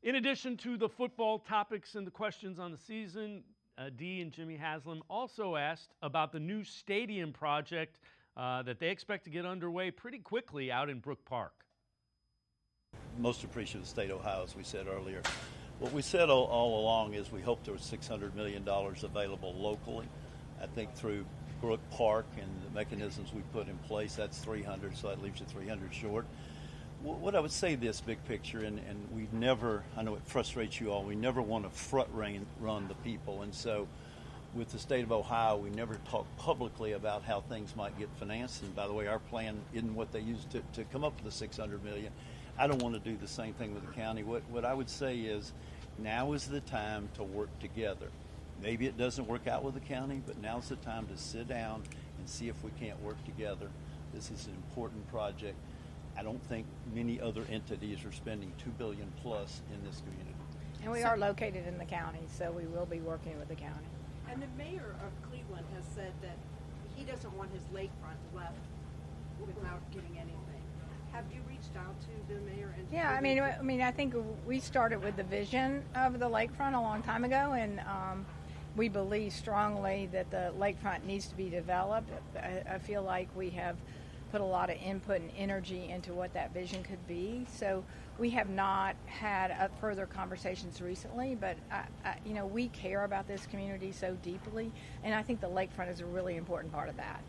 In addition to the football topics and the questions on the season, Dee and Jimmy Haslam also asked about the new stadium project that they expect to get underway pretty quickly out in Brook Park. Most appreciative of the state of Ohio, as we said earlier. What we said all along is we hope there was $600 million available locally. I think through Brook Park and the mechanisms we put in place, that's 300, so that leaves you 300 short. What I would say this big picture, and we never, I know it frustrates you all, we never want to front run the people. And so with the state of Ohio, we never talk publicly about how things might get financed. And by the way, our plan isn't what they used to come up with the $600 million. I don't want to do the same thing with the county. What I would say is now is the time to work together. Maybe it doesn't work out with the county, but now's the time to sit down and see if we can't work together. This is an important project. I don't think many other entities are spending $2 billion plus in this community. And we are located in the county, so we will be working with the county. And the mayor of Cleveland has said that he doesn't want his lakefront left without getting anything. Have you reached out to the mayor? And yeah, I mean, I think we started with the vision of the lakefront a long time ago, and we believe strongly that the lakefront needs to be developed. I feel like we have put a lot of input and energy into what that vision could be. So we have not had further conversations recently, but we care about this community so deeply, and I think the lakefront is a really important part of that.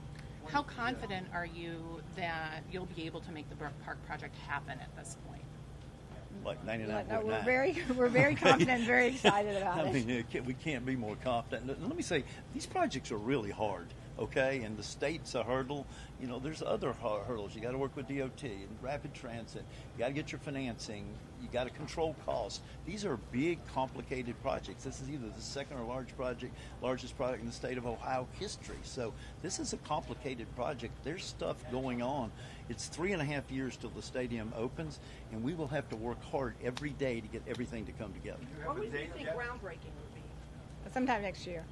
How confident are you that you'll be able to make the Brook Park project happen at this point? Like 99.9. No, we're very confident and very excited about it. I mean, we can't be more confident. Let me say, these projects are really hard, okay? And the state's a hurdle. You know, there's other hurdles. You got to work with DOT and rapid transit. You got to get your financing. You got to control costs. These are big, complicated projects. This is either the second or largest project in the state of Ohio history. So this is a complicated project. There's stuff going on. It's 3.5 years till the stadium opens, and we will have to work hard every day to get everything to come together. What would you think groundbreaking would be? Sometime next year.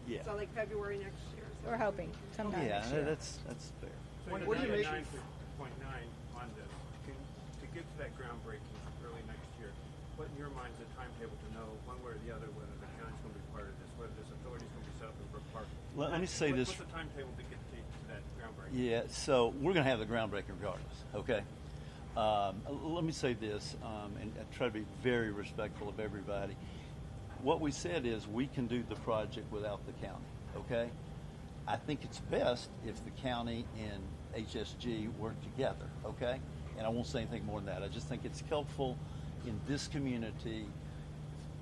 Yeah. So like February next year? We're hoping sometime next year. Yeah, that's fair. So what do you make 9.9 on this? To get to that groundbreaking early next year, what in your mind is a timetable to know one way or the other whether the county's going to be part of this, whether this authority is going to be set up in Brook Park? Let me say this. What's the timetable to get to that groundbreaking? Yeah, so we're going to have the groundbreaking regardless, okay? Let me say this, and I try to be very respectful of everybody. What we said is we can do the project without the county, okay? I think it's best if the county and HSG work together, okay? And I won't say anything more than that. I just think it's helpful in this community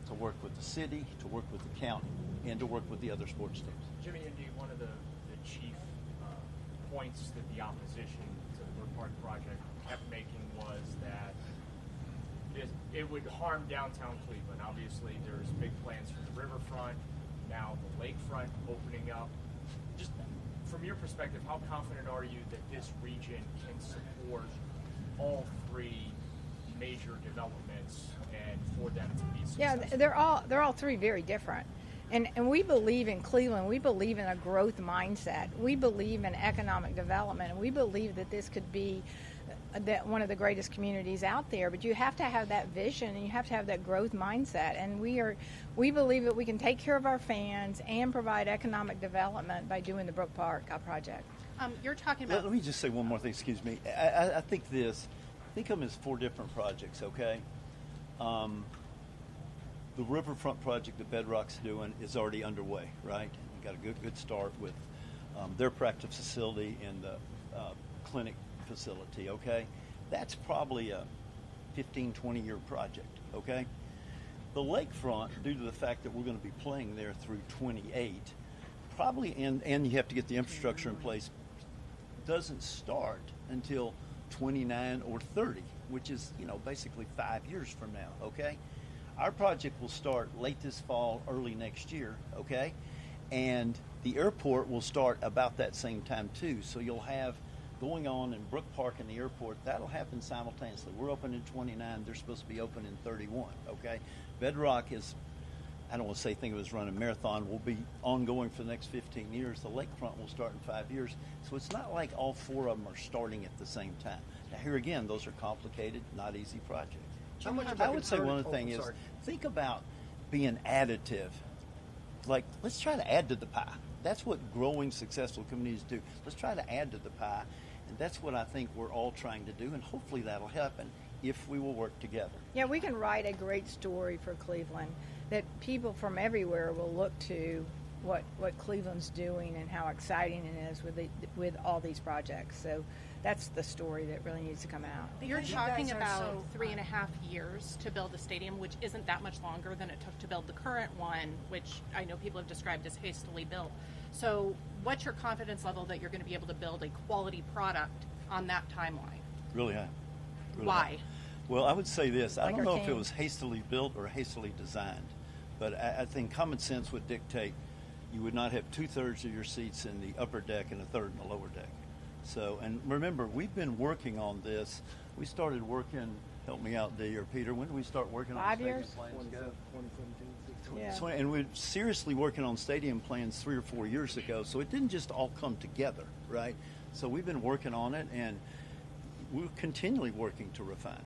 to work with the city, to work with the county, and to work with the other sports teams. Jimmy and Dee, one of the chief points that the opposition to the Brook Park project kept making was that it would harm downtown Cleveland. Obviously, there's big plans for the riverfront, now the lakefront opening up. Just from your perspective, how confident are you that this region can support all three major developments and for them to be successful? Yeah, they're all three very different. And we believe in Cleveland, we believe in a growth mindset. We believe in economic development, and we believe that this could be one of the greatest communities out there. But you have to have that vision, and you have to have that growth mindset. And we believe that we can take care of our fans and provide economic development by doing the Brook Park project. You're talking about... Let me just say one more thing, excuse me. I think of them as 4 different projects, okay? The riverfront project that Bedrock's doing is already underway, right? We got a good start with their practice facility and the clinic facility, okay? That's probably a 15, 20-year project, okay? The lakefront, due to the fact that we're going to be playing there through 28, probably, and you have to get the infrastructure in place, doesn't start until 29 or 30, which is, basically 5 years from now, okay? Our project will start late this fall, early next year, okay? And the airport will start about that same time, too. So you'll have going on in Brook Park and the airport, that'll happen simultaneously. We're open in 29. They're supposed to be open in 31, okay? Bedrock is, I don't want to say think of it as running a marathon, will be ongoing for the next 15 years. The lakefront will start in 5 years. So it's not like all 4 of them are starting at the same time. Now, here again, those are complicated, not easy projects. I would say one of the things is think about being additive. Like, let's try to add to the pie. That's what growing successful communities do. Let's try to add to the pie. And that's what I think we're all trying to do. And hopefully that'll happen if we will work together. Yeah, we can write a great story for Cleveland that people from everywhere will look to what Cleveland's doing and how exciting it is with all these projects. So that's the story that really needs to come out. You're Because you talking guys are about so 3.5 years to build a stadium, which isn't that much longer than it took to build the current one, which I know people have described as hastily built. So what's your confidence level that you're going to be able to build a quality product on that timeline? Really high. Really Why? high. Well, I would say this. I Like don't our know if it team. was hastily built or hastily designed, but I think common sense would dictate you would not have 2/3 of your seats in the upper deck and 1/3 in the lower deck. So, and remember, we've been working on this. We started working, help me out, Dee or Peter, when did we start working on 5 stadium years? plans? 2017, 16. Yeah. And we're seriously working on stadium plans 3 or 4 years ago, so it didn't just all come together, right? So we've been working on it, and we're continually working to refine.